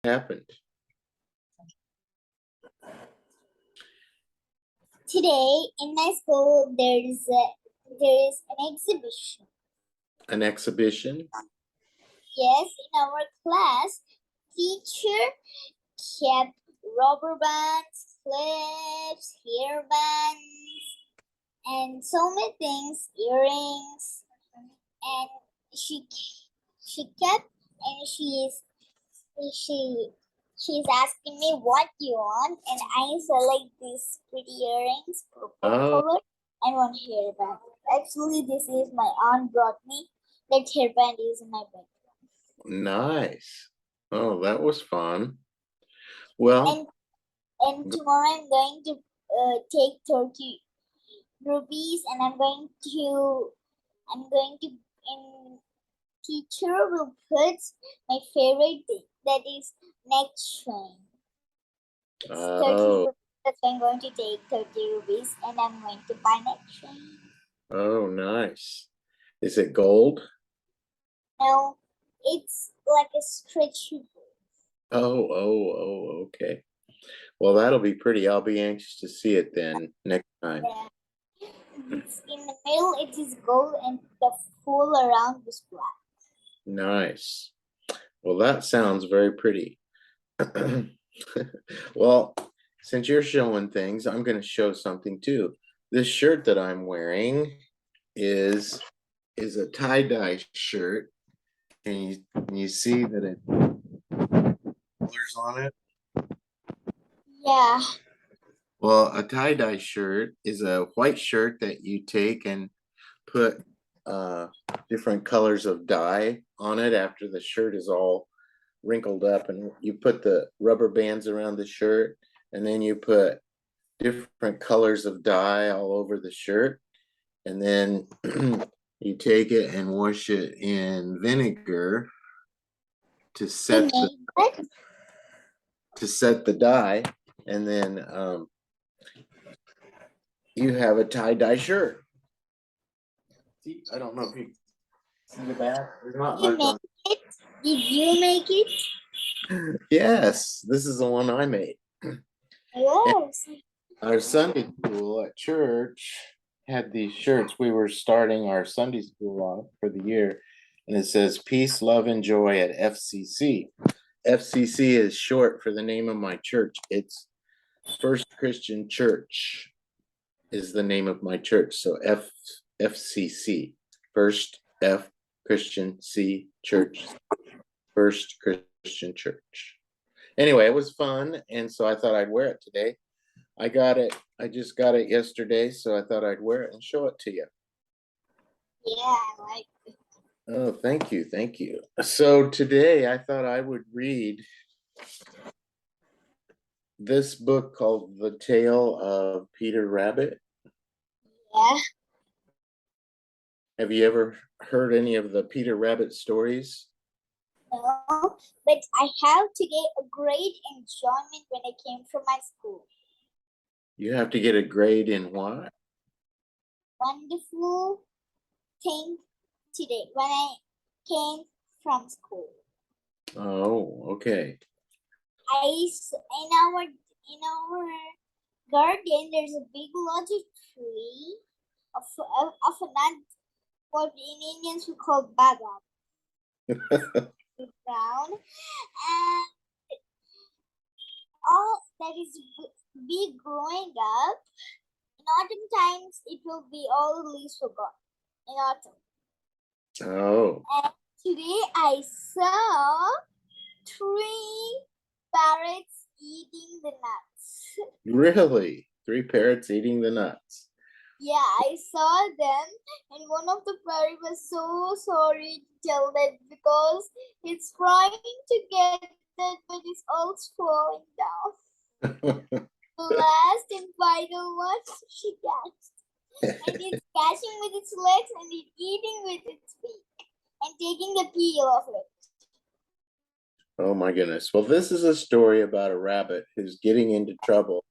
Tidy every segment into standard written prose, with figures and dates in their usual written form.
happened? Today in my school there is an exhibition. An exhibition? Yes, in our class, teacher kept rubber bands, clips, hair bands, and so many things, earrings, and she she kept and she she's asking me what you want, and I select these pretty earrings, purple Oh, color, and one hairband. Actually, this is my aunt brought me. That hairband is in my bedroom. nice. Oh, that was fun. Well, And tomorrow I'm going to take 30 rupees, and I'm going to in teacher will put my favorite thing, that is neck chain. It's 30 oh, rupees. That's why I'm going to take 30 rupees and I'm going to buy neck chain. oh, nice. Is it gold? No, it's like a stretchy. Oh, okay. Well, that'll be pretty. I'll be anxious to see it then next time. Yeah. It's in the middle, it is gold, and the full around is black. Nice. Well, that sounds very pretty. Well, since you're showing things, I'm going to show something too. This shirt that I'm wearing is a tie-dye shirt, and you see that it colors on it. Yeah. Well, a tie-dye shirt is a white shirt that you take and put different colors of dye on it after the shirt is all wrinkled up, and you put the rubber bands around the shirt, and then you put different colors of dye all over the shirt, and then you take it and wash it in vinegar to set the dye, and then you have a tie-dye shirt. See, I don't know if you see the back. There's not much on it? Did you make it? Yes, this is the one I made. Yes. Our Sunday school at church had these shirts. We were starting our Sunday school off for the year, and it says peace, love, and joy at FCC. FCC is short for the name of my church. It's First Christian Church is the name of my church. So FCC, First F Christian C Church, First Christian Church. Anyway, it was fun, and so I thought I'd wear it today. I just got it yesterday, so I thought I'd wear it and show it to you. Yeah, I like it. Oh, thank you. So today I thought I would read this book called The Tale of Peter Rabbit. Yeah. Have you ever heard any of the Peter Rabbit stories? No, but I have to get a great enjoyment when I came from my school. You have to get a grade in what? Wonderful thing today when I came from school. Oh, okay. In our garden there's a big large tree of a nut, what in Indians we call badam. Brown, and all that is be growing up. In autumn times, it will be all the leaves will gone. In autumn. Oh. And today I saw 3 parrots eating the nuts. Really? 3 parrots eating the nuts. Yeah, I saw them, and one of the parrot was so sorry to tell that because it's trying to get that, but it's all falling down. The last and final one she catched. And it's catching with its legs and it's eating with its beak and taking the peel of it. Oh my goodness. Well, this is a story about a rabbit who's getting into trouble,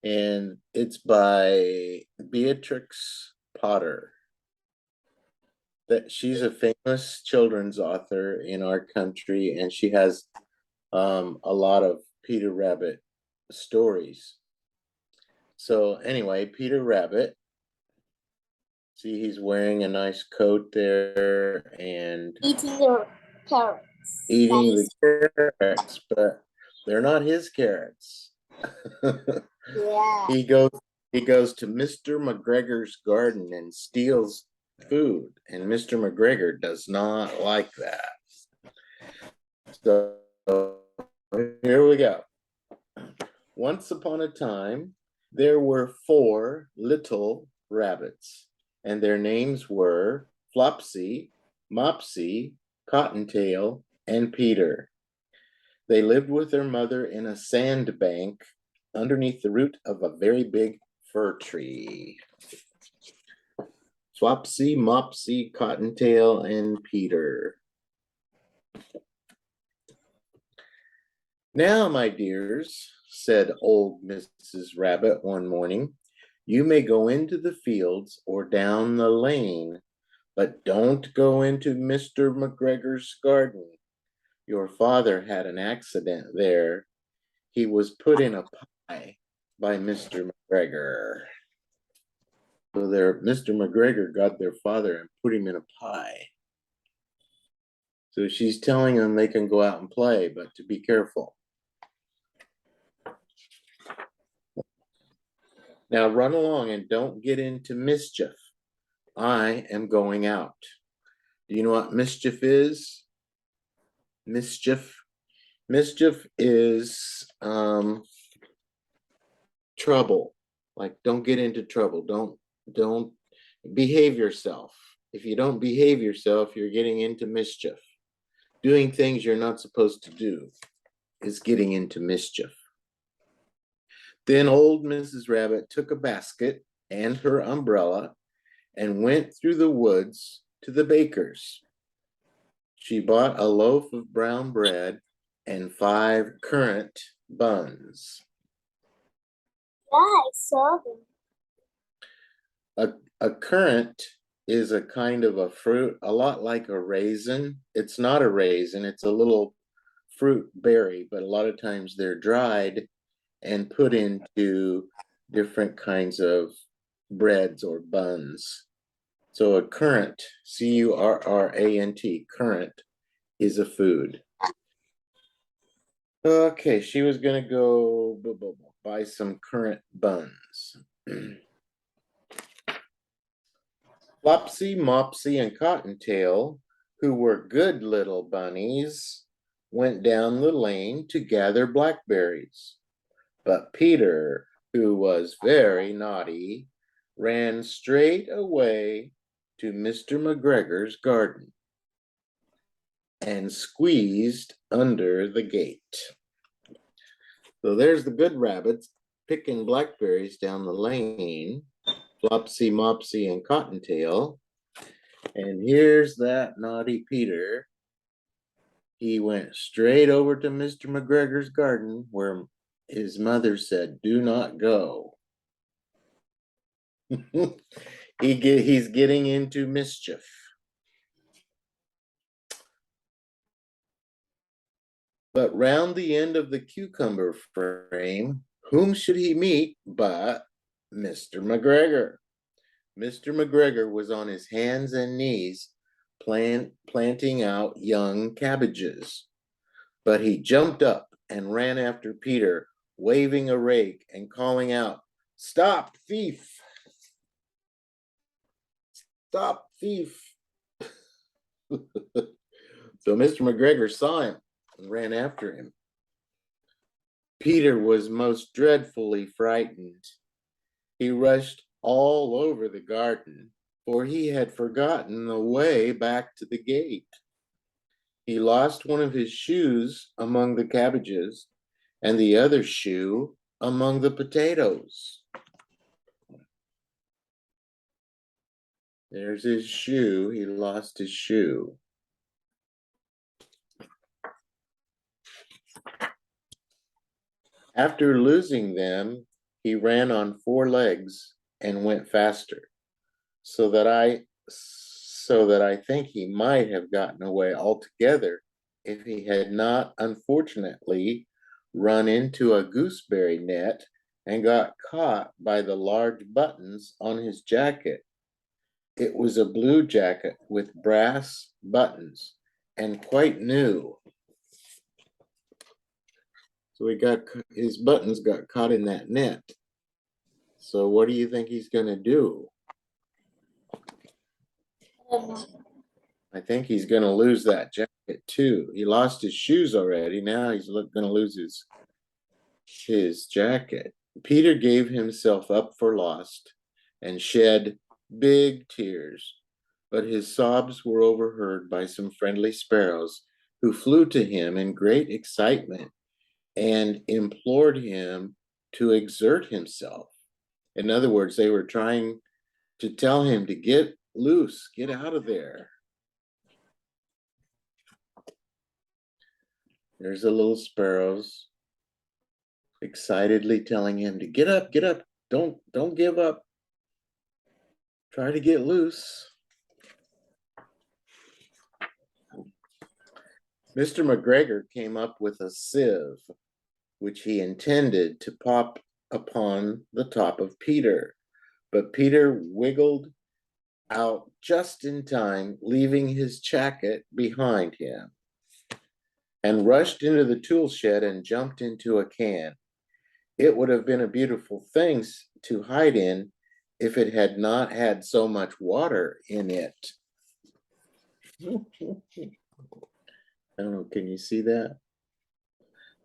and it's by Beatrix Potter. That she's a famous children's author in our country, and she has a lot of Peter Rabbit stories. So anyway, Peter Rabbit, see, he's wearing a nice coat there and Eating the carrots. eating Nice. the carrots, but they're not his carrots. Yeah. He goes to Mr. McGregor's garden and steals food, and Mr. McGregor does not like that. So here we go. Once upon a time, there were 4 little rabbits, and their names were Flopsy, Mopsy, Cottontail, and Peter. They lived with their mother in a sandbank underneath the root of a very big fir tree. Flopsy, Mopsy, Cottontail, and Peter. Now, my dears, said old Mrs. Rabbit one morning, you may go into the fields or down the lane, but don't go into Mr. McGregor's garden. Your father had an accident there. He was put in a pie by Mr. McGregor. So Mr. McGregor got their father and put him in a pie. So she's telling them they can go out and play, but to be careful. Now run along and don't get into mischief. I am going out. Do you know what mischief is? Mischief. Mischief is trouble. Like, don't get into trouble. Don't behave yourself. If you don't behave yourself, you're getting into mischief. Doing things you're not supposed to do is getting into mischief. Then old Mrs. Rabbit took a basket and her umbrella and went through the woods to the baker's. She bought a loaf of brown bread and 5 currant buns. Yeah, I saw them. A currant is a kind of a fruit, a lot like a raisin. It's not a raisin, it's a little fruit berry, but a lot of times they're dried and put into different kinds of breads or buns. So a currant, currant, currant, is a food. Okay, she was gonna go buy some currant buns. Flopsy, Mopsy, and Cottontail, who were good little bunnies, went down the lane to gather blackberries. But Peter, who was very naughty, ran straight away to Mr. McGregor's garden and squeezed under the gate. So there's the good rabbits picking blackberries down the lane, Flopsy, Mopsy, and Cottontail. And here's that naughty Peter. He went straight over to Mr. McGregor's garden where his mother said, do not go. He's getting into mischief. But round the end of the cucumber frame, whom should he meet but Mr. McGregor? Mr. McGregor was on his hands and knees planting out young cabbages. But he jumped up and ran after Peter, waving a rake and calling out, stop, thief! Stop, thief! So Mr. McGregor saw him and ran after him. Peter was most dreadfully frightened. He rushed all over the garden, for he had forgotten the way back to the gate. He lost one of his shoes among the cabbages and the other shoe among the potatoes. There's his shoe. He lost his shoe. After losing them, he ran on 4 legs and went faster, so that I think he might have gotten away altogether if he had not unfortunately run into a gooseberry net and got caught by the large buttons on his jacket. It was a blue jacket with brass buttons and quite new. So his buttons got caught in that net. So what do you think he's going to do? I think he's going to lose that jacket too. He lost his shoes already. Now he's going to lose his jacket. Peter gave himself up for lost and shed big tears, but his sobs were overheard by some friendly sparrows who flew to him in great excitement and implored him to exert himself. In other words, they were trying to tell him to get loose, get out of there. There's the little sparrows excitedly telling him to get up, don't give up. Try to get loose. Mr. McGregor came up with a sieve, which he intended to pop upon the top of Peter, but Peter wiggled out just in time, leaving his jacket behind him, and rushed into the tool shed and jumped into a can. It would have been a beautiful thing to hide in if it had not had so much water in it. I don't know, can you see that?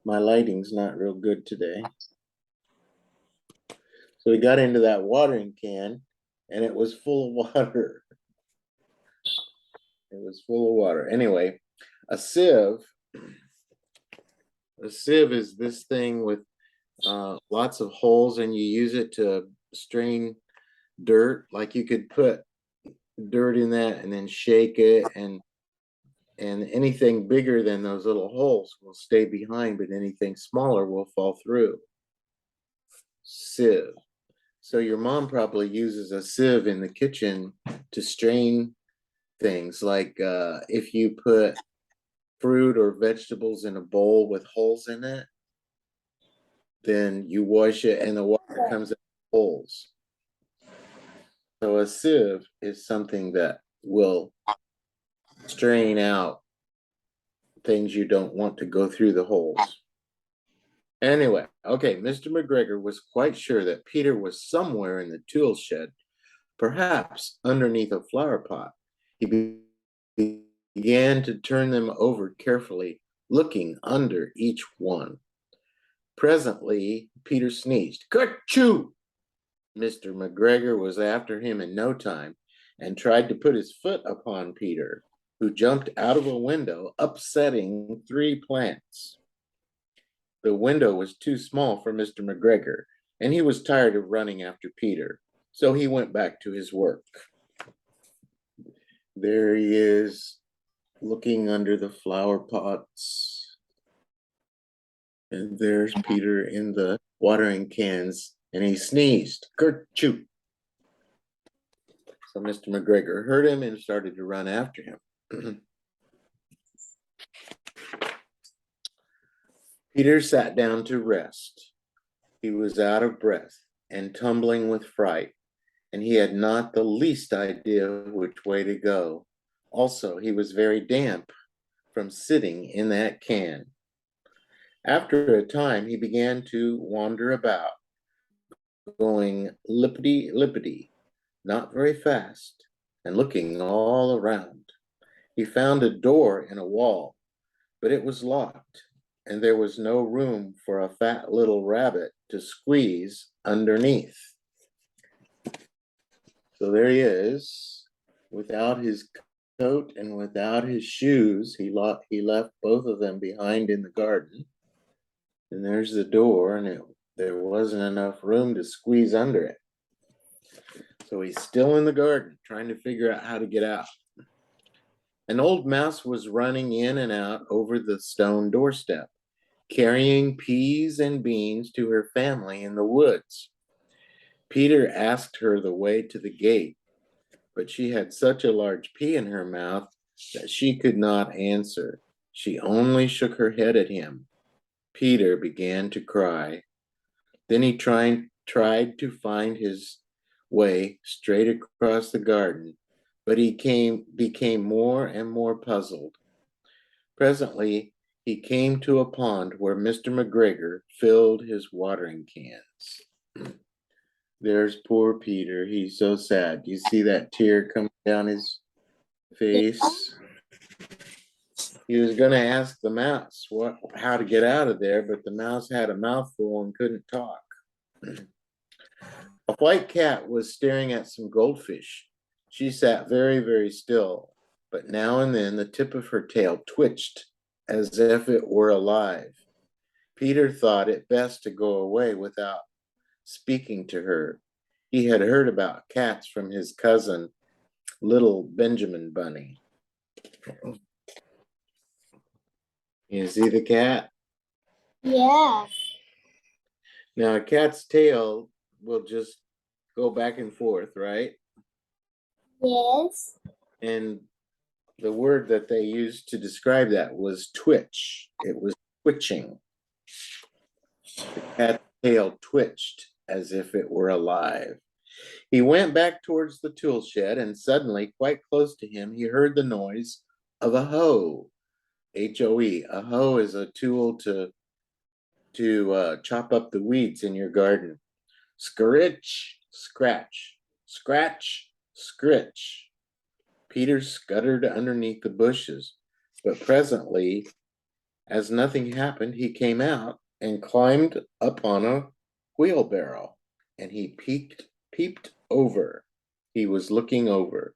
My lighting's not real good today. So he got into that watering can and it was full of water. It was full of water. Anyway, a sieve is this thing with lots of holes, and you use it to strain dirt. Like you could put dirt in that and then shake it, and anything bigger than those little holes will stay behind, but anything smaller will fall through. Sieve. So your mom probably uses a sieve in the kitchen to strain things, like if you put fruit or vegetables in a bowl with holes in it, then you wash it and the water comes out of holes. So a sieve is something that will strain out things you don't want to go through the holes. Anyway, okay, Mr. McGregor was quite sure that Peter was somewhere in the tool shed, perhaps underneath a flower pot. He began to turn them over carefully, looking under each one. Presently, Peter sneezed. Kerchoo! Mr. McGregor was after him in no time and tried to put his foot upon Peter, who jumped out of a window, upsetting 3 plants. The window was too small for Mr. McGregor, and he was tired of running after Peter, so he went back to his work. There he is, looking under the flower pots. And there's Peter in the watering cans, and he sneezed. Kerchoo! So Mr. McGregor heard him and started to run after him. Peter sat down to rest. He was out of breath and tumbling with fright, and he had not the least idea which way to go. Also, he was very damp from sitting in that can. After a time, he began to wander about, going lippity-lippity, not very fast, and looking all around. He found a door in a wall, but it was locked, and there was no room for a fat little rabbit to squeeze underneath. So there he is, without his coat and without his shoes. He left both of them behind in the garden. And there's the door, and there wasn't enough room to squeeze under it. So he's still in the garden, trying to figure out how to get out. An old mouse was running in and out over the stone doorstep, carrying peas and beans to her family in the woods. Peter asked her the way to the gate, but she had such a large pea in her mouth that she could not answer. She only shook her head at him. Peter began to cry. Then he tried to find his way straight across the garden, but he became more and more puzzled. Presently, he came to a pond where Mr. McGregor filled his watering cans. There's poor Peter. He's so sad. Do you see that tear coming down his face? He was going to ask the mouse how to get out of there, but the mouse had a mouthful and couldn't talk. A white cat was staring at some goldfish. She sat very, very still, but now and then the tip of her tail twitched as if it were alive. Peter thought it best to go away without speaking to her. He had heard about cats from his cousin, little Benjamin Bunny. You see the cat? Yeah. Now, a cat's tail will just go back and forth, right? Yes. And the word that they used to describe that was twitch. It was twitching. The cat's tail twitched as if it were alive. He went back towards the tool shed, and suddenly, quite close to him, he heard the noise of a hoe. H-O-E. A hoe is a tool to chop up the weeds in your garden. Scritch, scratch, scratch, scritch. Peter scuttered underneath the bushes, but presently, as nothing happened, he came out and climbed up on a wheelbarrow, and he peeped over. He was looking over.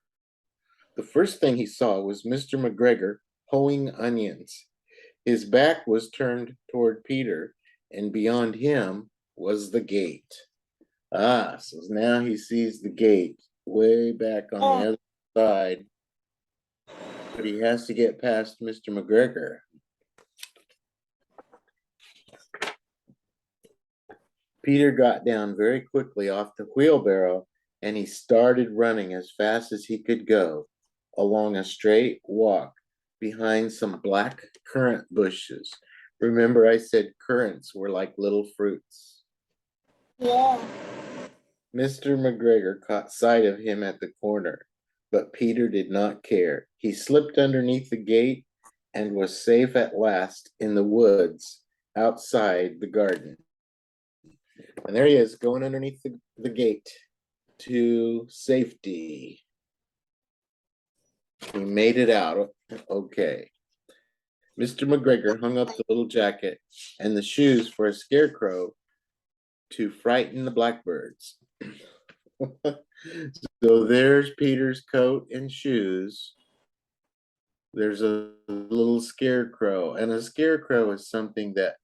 The first thing he saw was Mr. McGregor hoeing onions. His back was turned toward Peter, and beyond him was the gate. So now he sees the gate way back on the other side, but he has to get past Mr. McGregor. Peter got down very quickly off the wheelbarrow, and he started running as fast as he could go along a straight walk behind some black currant bushes. Remember, I said currants were like little fruits. Yeah. Mr. McGregor caught sight of him at the corner, but Peter did not care. He slipped underneath the gate and was safe at last in the woods outside the garden. And there he is, going underneath the gate to safety. He made it out. Okay. Mr. McGregor hung up the little jacket and the shoes for a scarecrow to frighten the blackbirds. So there's Peter's coat and shoes. There's a little scarecrow, and a scarecrow is something that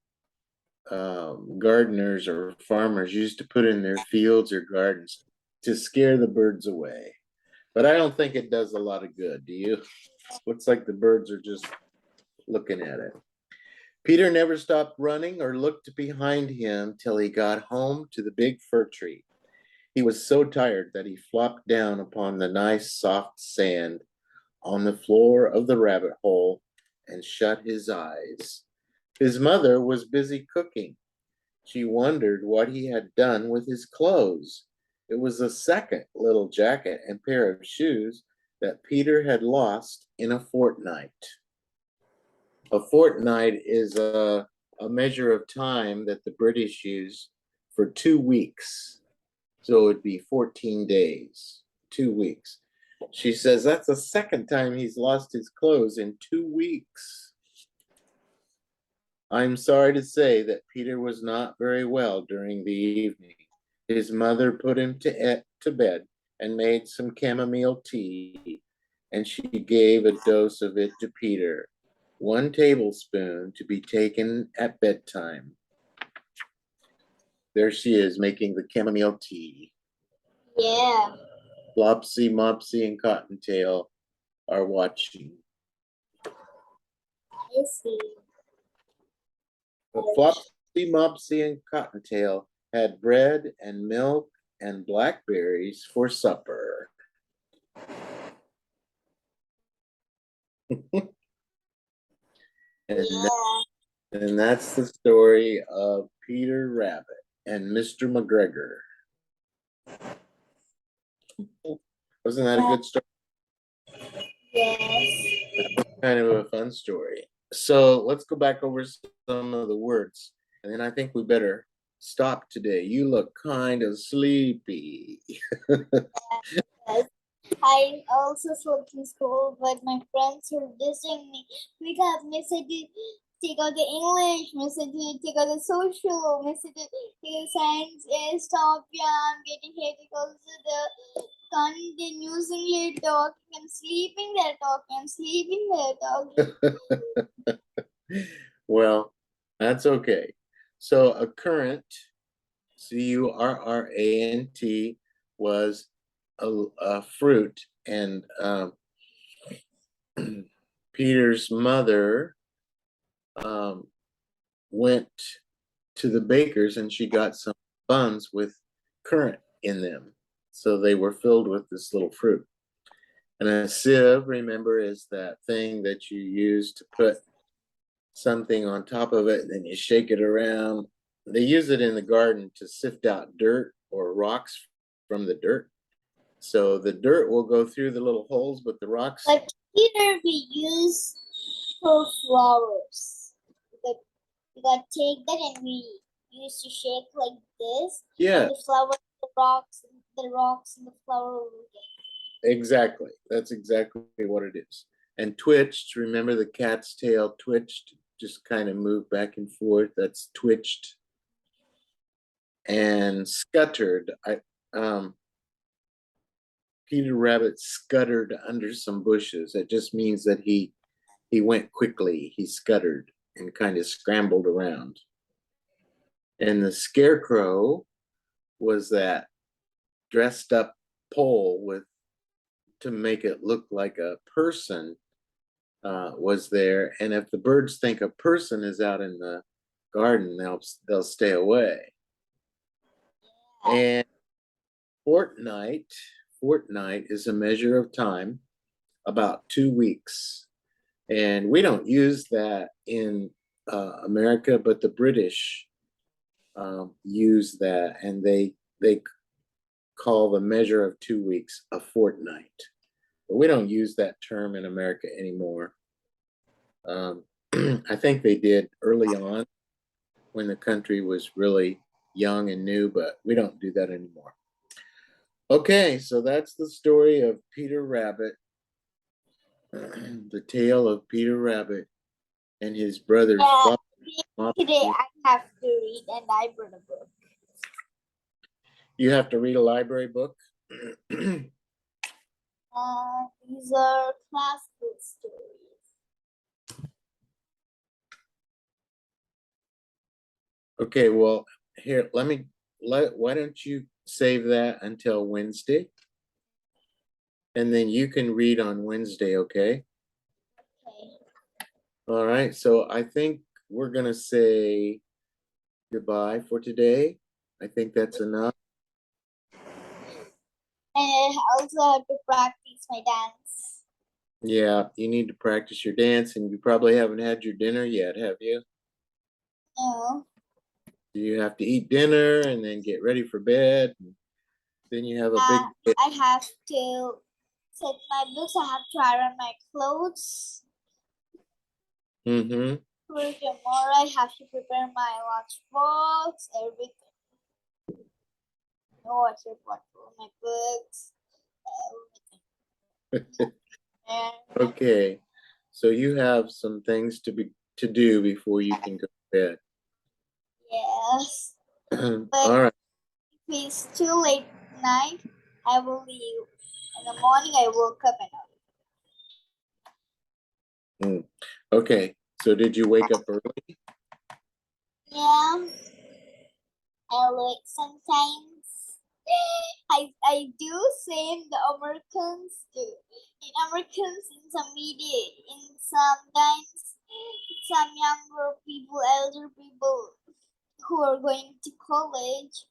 gardeners or farmers used to put in their fields or gardens to scare the birds away. But I don't think it does a lot of good, do you? Looks like the birds are just looking at it. Peter never stopped running or looked behind him till he got home to the big fir tree. He was so tired that he flopped down upon the nice soft sand on the floor of the rabbit hole and shut his eyes. His mother was busy cooking. She wondered what he had done with his clothes. It was the second little jacket and pair of shoes that Peter had lost in a fortnight. A fortnight is a measure of time that the British use for 2 weeks. So it would be 14 days, 2 weeks. She says that's the second time he's lost his clothes in 2 weeks. I'm sorry to say that Peter was not very well during the evening. His mother put him to bed and made some chamomile tea, and she gave a dose of it to Peter, 1 tablespoon to be taken at bedtime. There she is making the chamomile tea. Yeah. Flopsy, Mopsy, and Cottontail are watching. I see. But Flopsy, Mopsy, and Cottontail had bread and milk and blackberries for supper. And, Yeah. and that's the story of Peter Rabbit and Mr. McGregor. Wasn't that a good story? Yes. Kind of a fun story. So let's go back over some of the words. And then I think we better stop today. You look kind of sleepy. Yes. I also slept in school, but my friends were dissing me because Miss I did take out the English, Miss I did take out the social, Miss I did take out science, stop, yeah, I'm getting hate because of the continuously talking, I'm sleeping there talking, I'm sleeping there talking. Well, that's okay. So a current, currant, was a fruit, and Peter's mother went to the baker's and she got some buns with currant in them. So they were filled with this little fruit. And a sieve, remember, is that thing that you use to put something on top of it, and then you shake it around. They use it in the garden to sift out dirt or rocks from the dirt. So the dirt will go through the little holes, but the rocks. But here we use for flowers. We got take that and we used to shake like this. Yeah. And the flower, the rocks, and the flower will get. Exactly. That's exactly what it is. And twitched, remember the cat's tail twitched, just kind of moved back and forth. That's twitched. And scuttered. Peter Rabbit scuttered under some bushes. It just means that he went quickly. He scuttered and kind of scrambled around. And the scarecrow was that dressed up pole with to make it look like a person was there. And if the birds think a person is out in the garden, they'll stay away. And fortnight is a measure of time, about 2 weeks. And we don't use that in America, but the British use that, and they call the measure of 2 weeks a fortnight. But we don't use that term in America anymore. I think they did early on when the country was really young and new, but we don't do that anymore. Okay, so that's the story of Peter Rabbit, the tale of Peter Rabbit and his brothers. Today I have to read and I brought a book. You have to read a library book? These are classical stories. Okay, well, here, why don't you save that until Wednesday? And then you can read on Wednesday, okay? Okay. All right, so I think we're gonna say goodbye for today. I think that's enough. And I also have to practice my dance. Yeah, you need to practice your dance, and you probably haven't had your dinner yet, have you? No. You have to eat dinner and then get ready for bed. Then you have a big. I have to set my books. I have to iron my clothes. Mm-hmm. For tomorrow, I have to prepare my lunch box, everything. Water bottle, my books, everything. Okay, so you have some things to do before you can go to bed. Yes. All right. If it's too late night, I will leave. In the morning, I woke up and Okay, so did you wake up early? yeah. I like sometimes. I do same the Americans do. In Americans, in some media, in sometimes some younger people, elder people who are going to college.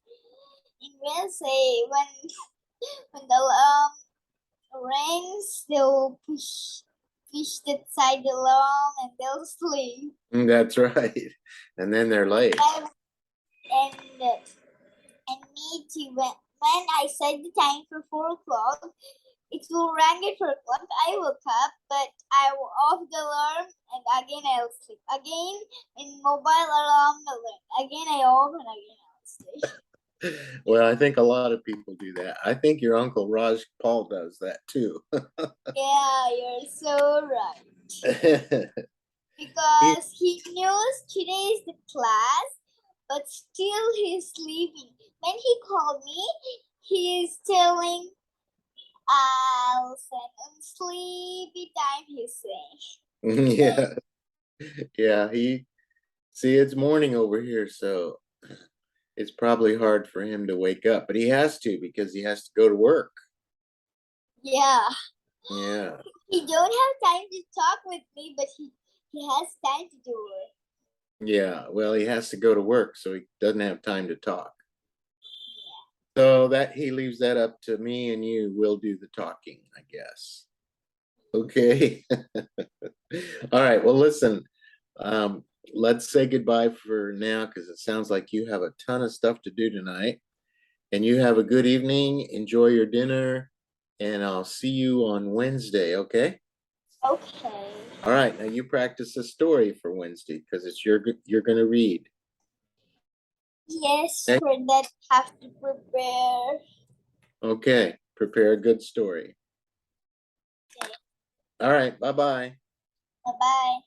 In USA, when the rings, they will push fish that side alarm and they'll sleep. That's right. And then they're late. And me too. When I set the time for 4 o'clock, it will ring at 4 o'clock. I woke up, but I will off the alarm and again I'll sleep. Again, in mobile alarm, again I off and again I'll sleep. Well, I think a lot of people do that. I think your uncle Raj Paul does that too. Yeah, you're so right. Because he knows today is the class, but still he's sleeping. When he called me, he is telling I'll send sleepy time, he's saying. Yeah. Yeah, it's morning over here, so it's probably hard for him to wake up, but he has to because he has to go to work. Yeah. Yeah. He don't have time to talk with me, but he has time to do it. Yeah, well, he has to go to work, so he doesn't have time to talk. So that he leaves that up to me and you. We'll do the talking, I guess. Okay. All right. Well, listen, let's say goodbye for now because it sounds like you have a ton of stuff to do tonight. And you have a good evening. Enjoy your dinner. And I'll see you on Wednesday, okay? Okay. All right. Now you practice a story for Wednesday because it's you're going to read. Yes, Okay? for that have to prepare. Okay. Prepare a good story. Okay. All right. Bye-bye. Bye-bye.